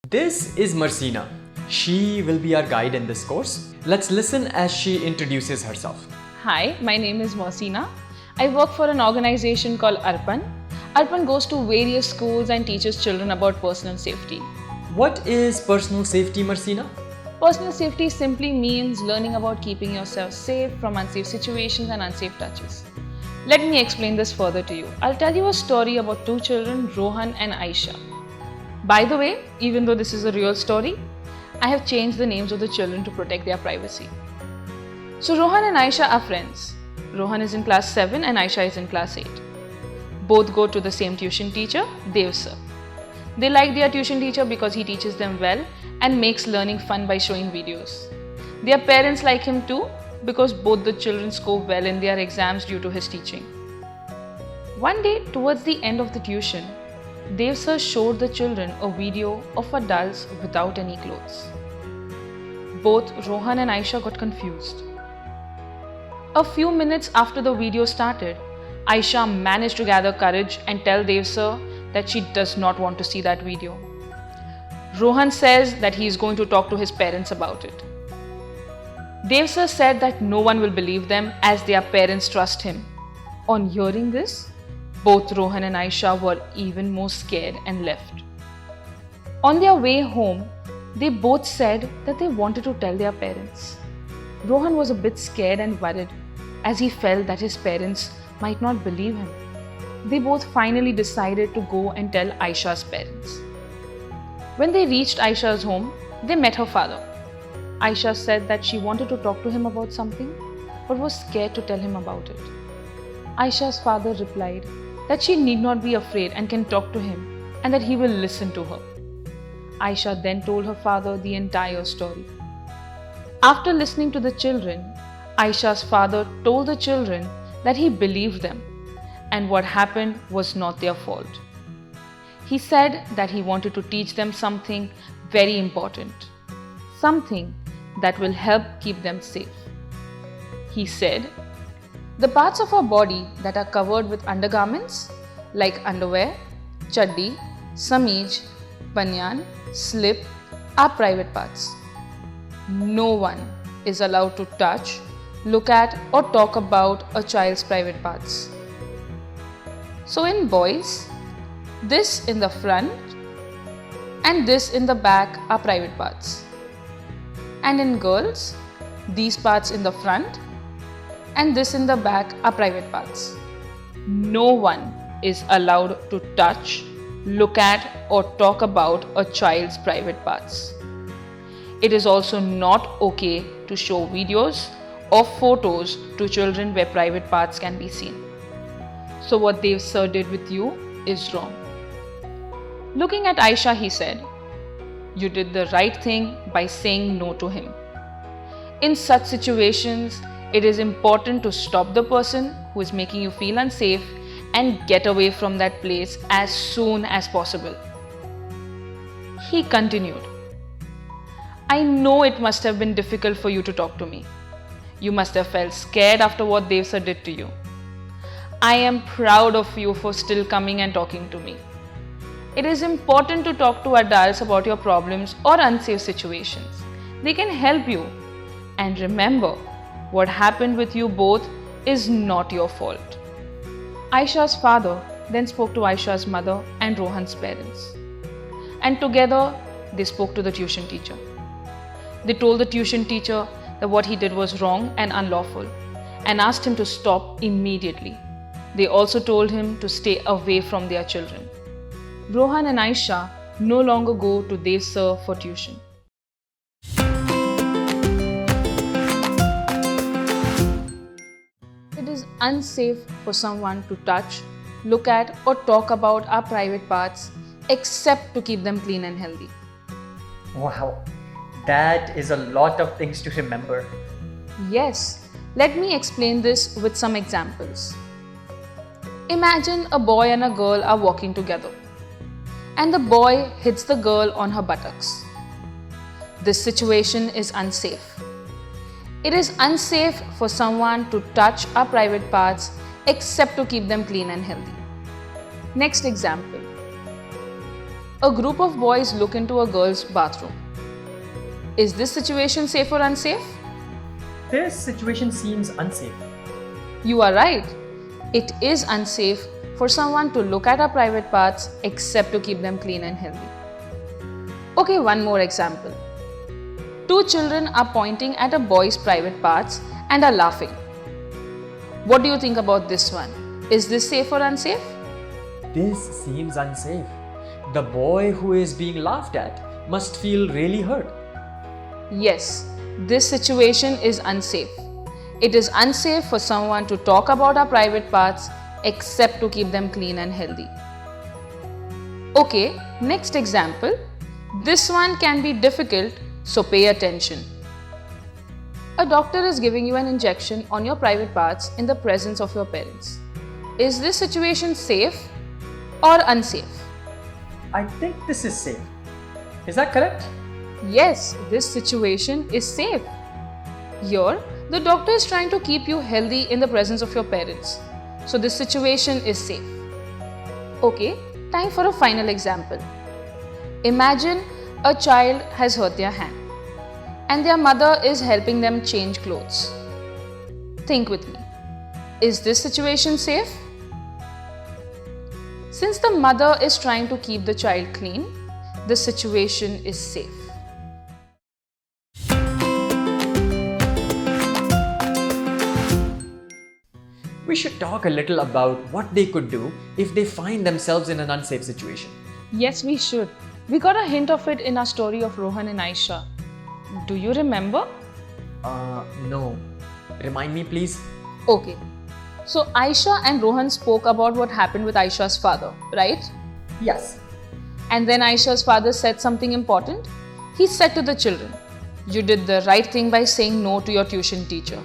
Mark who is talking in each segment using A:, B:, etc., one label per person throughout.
A: This is Marcina. She will be our guide in this course. Let's listen as she introduces herself.
B: Hi, my name is Marcina. I work for an organization called Arpan. Arpan goes to various schools and teaches children about personal safety.
A: What is personal safety, Marcina?
B: Personal safety simply means learning about keeping yourself safe from unsafe situations and unsafe touches. Let me explain this further to you. I'll tell you a story about two children, Rohan and Aisha. By the way, even though this is a real story, I have changed the names of the children to protect their privacy. So Rohan and Aisha are friends. Rohan is in class 7 and Aisha is in class 8. Both go to the same tuition teacher, Dev sir. They like their tuition teacher because he teaches them well and makes learning fun by showing videos. Their parents like him too because both the children score well in their exams due to his teaching. One day, towards the end of the tuition, Dev sir showed the children a video of adults without any clothes. Both Rohan and Aisha got confused. A few minutes after the video started, Aisha managed to gather courage and tell Dev sir that she does not want to see that video. Rohan says that he is going to talk to his parents about it. Dev sir said that no one will believe them as their parents trust him. On hearing this, both Rohan and Aisha were even more scared and left. On their way home, they both said that they wanted to tell their parents. Rohan was a bit scared and worried as he felt that his parents might not believe him. They both finally decided to go and tell Aisha's parents. When they reached Aisha's home, they met her father. Aisha said that she wanted to talk to him about something but was scared to tell him about it. Aisha's father replied that she need not be afraid and can talk to him and that he will listen to her. Aisha then told her father the entire story. After listening to the children, Aisha's father told the children that he believed them and what happened was not their fault. He said that he wanted to teach them something very important, something that will help keep them safe. He said, the parts of our body that are covered with undergarments like underwear, chaddi, sameej, banyan, slip are private parts. No one is allowed to touch, look at or talk about a child's private parts. So in boys, this in the front and this in the back are private parts. And in girls, these parts in the front and this in the back are private parts. No one is allowed to touch, look at or talk about a child's private parts. It is also not okay to show videos or photos to children where private parts can be seen. So what Dev sir did with you is wrong. Looking at Aisha, he said, you did the right thing by saying no to him. In such situations, it is important to stop the person who is making you feel unsafe and get away from that place as soon as possible. He continued, I know it must have been difficult for you to talk to me. You must have felt scared after what Dev sir did to you. I am proud of you for still coming and talking to me. It is important to talk to adults about your problems or unsafe situations. They can help you. And remember, what happened with you both is not your fault. Aisha's father then spoke to Aisha's mother and Rohan's parents. And together, they spoke to the tuition teacher. They told the tuition teacher that what he did was wrong and unlawful and asked him to stop immediately. They also told him to stay away from their children. Rohan and Aisha no longer go to Dev sir for tuition. It is unsafe for someone to touch, look at or talk about our private parts except to keep them clean and healthy.
A: Wow, that is a lot of things to remember.
B: Yes, let me explain this with some examples. Imagine a boy and a girl are walking together and the boy hits the girl on her buttocks. This situation is unsafe. It is unsafe for someone to touch our private parts except to keep them clean and healthy. Next example. A group of boys look into a girl's bathroom. Is this situation safe or unsafe?
A: This situation seems unsafe.
B: You are right. It is unsafe for someone to look at our private parts except to keep them clean and healthy. Okay, one more example. Two children are pointing at a boy's private parts and are laughing. What do you think about this one? Is this safe or unsafe?
A: This seems unsafe. The boy who is being laughed at must feel really hurt.
B: Yes, this situation is unsafe. It is unsafe for someone to talk about our private parts except to keep them clean and healthy. Okay, next example. This one can be difficult, so pay attention. A doctor is giving you an injection on your private parts in the presence of your parents. Is this situation safe or unsafe?
A: I think this is safe. Is that correct?
B: Yes, this situation is safe. Here, the doctor is trying to keep you healthy in the presence of your parents. So this situation is safe. Okay, time for a final example. Imagine a child has hurt their hand and their mother is helping them change clothes. Think with me. Is this situation safe? Since the mother is trying to keep the child clean, the situation is safe.
A: We should talk a little about what they could do if they find themselves in an unsafe situation.
B: Yes, we should. We got a hint of it in our story of Rohan and Aisha. Do you remember?
A: No. Remind me, please.
B: Okay. So Aisha and Rohan spoke about what happened with Aisha's father, right?
A: Yes.
B: And then Aisha's father said something important. He said to the children, "You did the right thing by saying no to your tuition teacher."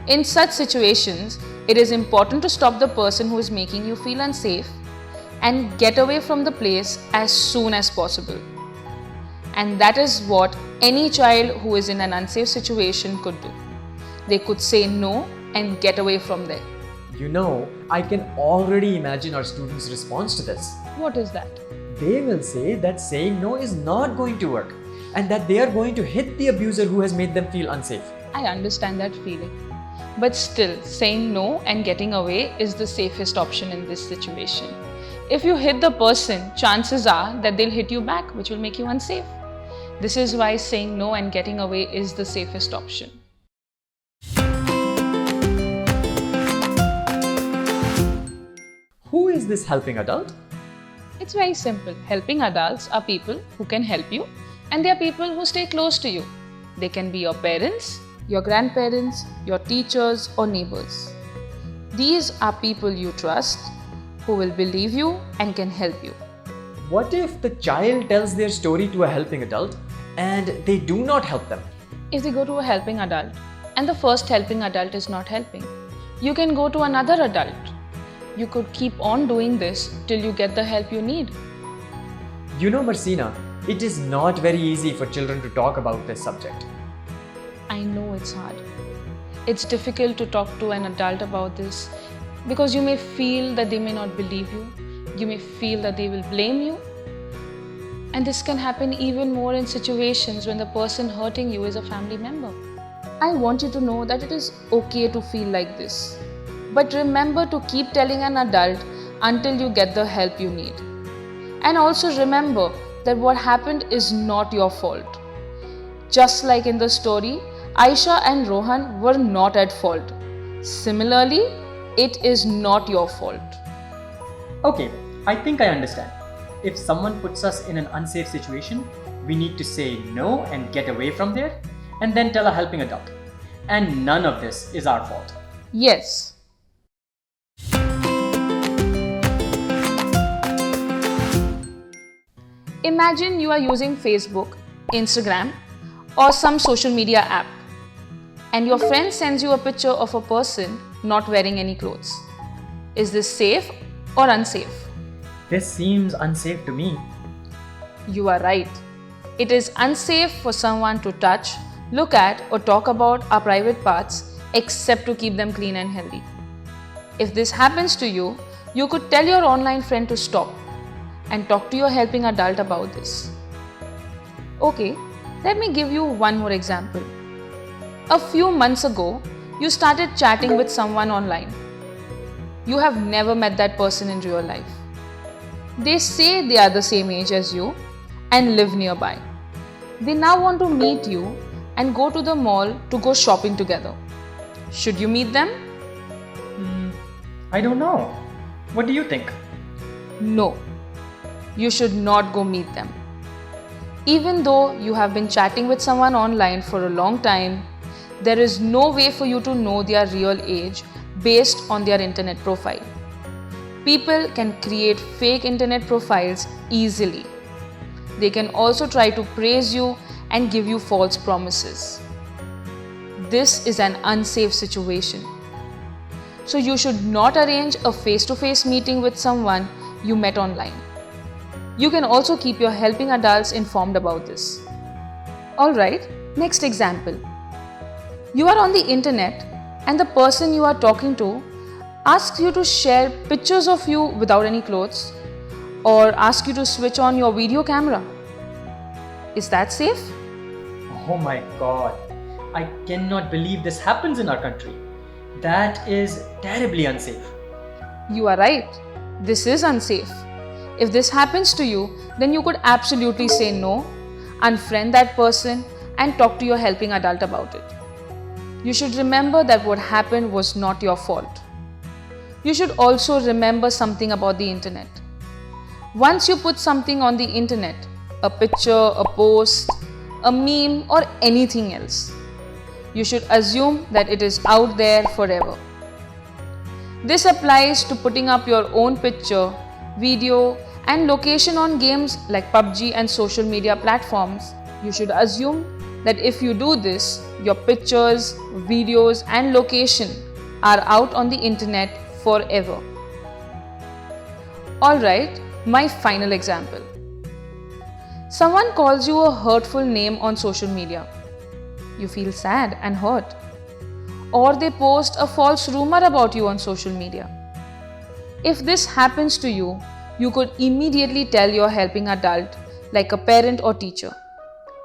B: In such situations, it is important to stop the person who is making you feel unsafe and get away from the place as soon as possible. And that is what any child who is in an unsafe situation could do. They could say no and get away from there.
A: You know, I can already imagine our students' response to this.
B: What is that?
A: They will say that saying no is not going to work and that they are going to hit the abuser who has made them feel unsafe.
B: I understand that feeling. But still, saying no and getting away is the safest option in this situation. If you hit the person, chances are that they'll hit you back, which will make you unsafe. This is why saying no and getting away is the safest option.
A: Who is this helping adult?
B: It's very simple. Helping adults are people who can help you, and they are people who stay close to you. They can be your parents, your grandparents, your teachers, or neighbors. These are people you trust, who will believe you and can help you.
A: What if the child tells their story to a helping adult and they do not help them?
B: If they go to a helping adult and the first helping adult is not helping, you can go to another adult. You could keep on doing this till you get the help you need.
A: You know, Marcina, it is not very easy for children to talk about this subject.
B: I know it's hard. It's difficult to talk to an adult about this because you may feel that they may not believe you. You may feel that they will blame you. And this can happen even more in situations when the person hurting you is a family member. I want you to know that it is okay to feel like this. But remember to keep telling an adult until you get the help you need. And also remember that what happened is not your fault. Just like in the story, Aisha and Rohan were not at fault. Similarly, it is not your fault.
A: Okay, I think I understand. If someone puts us in an unsafe situation, we need to say no and get away from there, and then tell a helping adult. And none of this is our fault.
B: Yes. Imagine you are using Facebook, Instagram, or some social media app, and your friend sends you a picture of a person not wearing any clothes. Is this safe or unsafe?
A: This seems unsafe to me.
B: You are right. It is unsafe for someone to touch, look at, or talk about our private parts except to keep them clean and healthy. If this happens to you, you could tell your online friend to stop, and talk to your helping adult about this. Okay, let me give you one more example. A few months ago, you started chatting with someone online. You have never met that person in real life. They say they are the same age as you and live nearby. They now want to meet you and go to the mall to go shopping together. Should you meet them?
A: I don't know. What do you think?
B: No, you should not go meet them. Even though you have been chatting with someone online for a long time, there is no way for you to know their real age based on their internet profile. People can create fake internet profiles easily. They can also try to praise you and give you false promises. This is an unsafe situation. So you should not arrange a face-to-face meeting with someone you met online. You can also keep your helping adults informed about this. Alright, next example. You are on the internet and the person you are talking to asks you to share pictures of you without any clothes or asks you to switch on your video camera. Is that safe?
A: Oh my god. I cannot believe this happens in our country. That is terribly unsafe.
B: You are right. This is unsafe. If this happens to you, then you could absolutely say no, unfriend that person, and talk to your helping adult about it. You should remember that what happened was not your fault. You should also remember something about the internet. Once you put something on the internet, a picture, a post, a meme, or anything else, you should assume that it is out there forever. This applies to putting up your own picture, video, and location on games like PUBG and social media platforms. You should assume that if you do this, your pictures, videos, and location are out on the internet forever. Alright, my final example. Someone calls you a hurtful name on social media. You feel sad and hurt. Or they post a false rumor about you on social media. If this happens to you, you could immediately tell your helping adult, like a parent or teacher.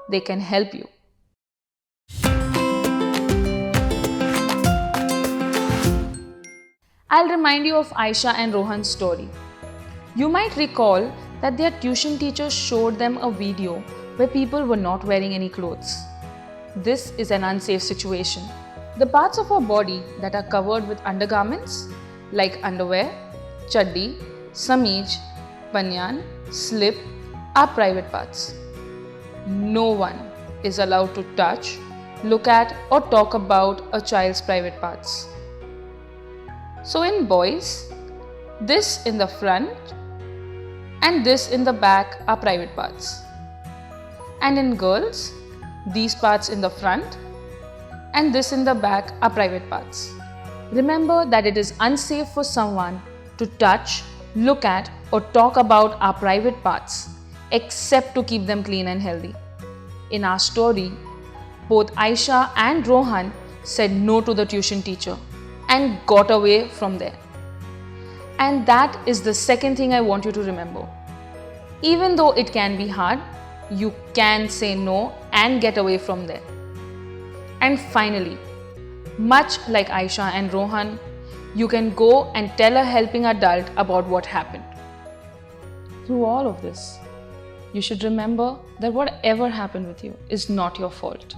B: They can help you. I'll remind you of Aisha and Rohan's story. You might recall that their tuition teacher showed them a video where people were not wearing any clothes. This is an unsafe situation. The parts of our body that are covered with undergarments like underwear, chaddi, sameej, banyan, slip are private parts. No one is allowed to touch, look at or talk about a child's private parts. So in boys, this in the front and this in the back are private parts. And in girls, these parts in the front and this in the back are private parts. Remember that it is unsafe for someone to touch, look at or talk about our private parts except to keep them clean and healthy. In our story, both Aisha and Rohan said no to the tuition teacher and got away from there. And that is the second thing I want you to remember. Even though it can be hard, you can say no and get away from there. And finally, much like Aisha and Rohan, you can go and tell a helping adult about what happened. Through all of this, you should remember that whatever happened with you is not your fault.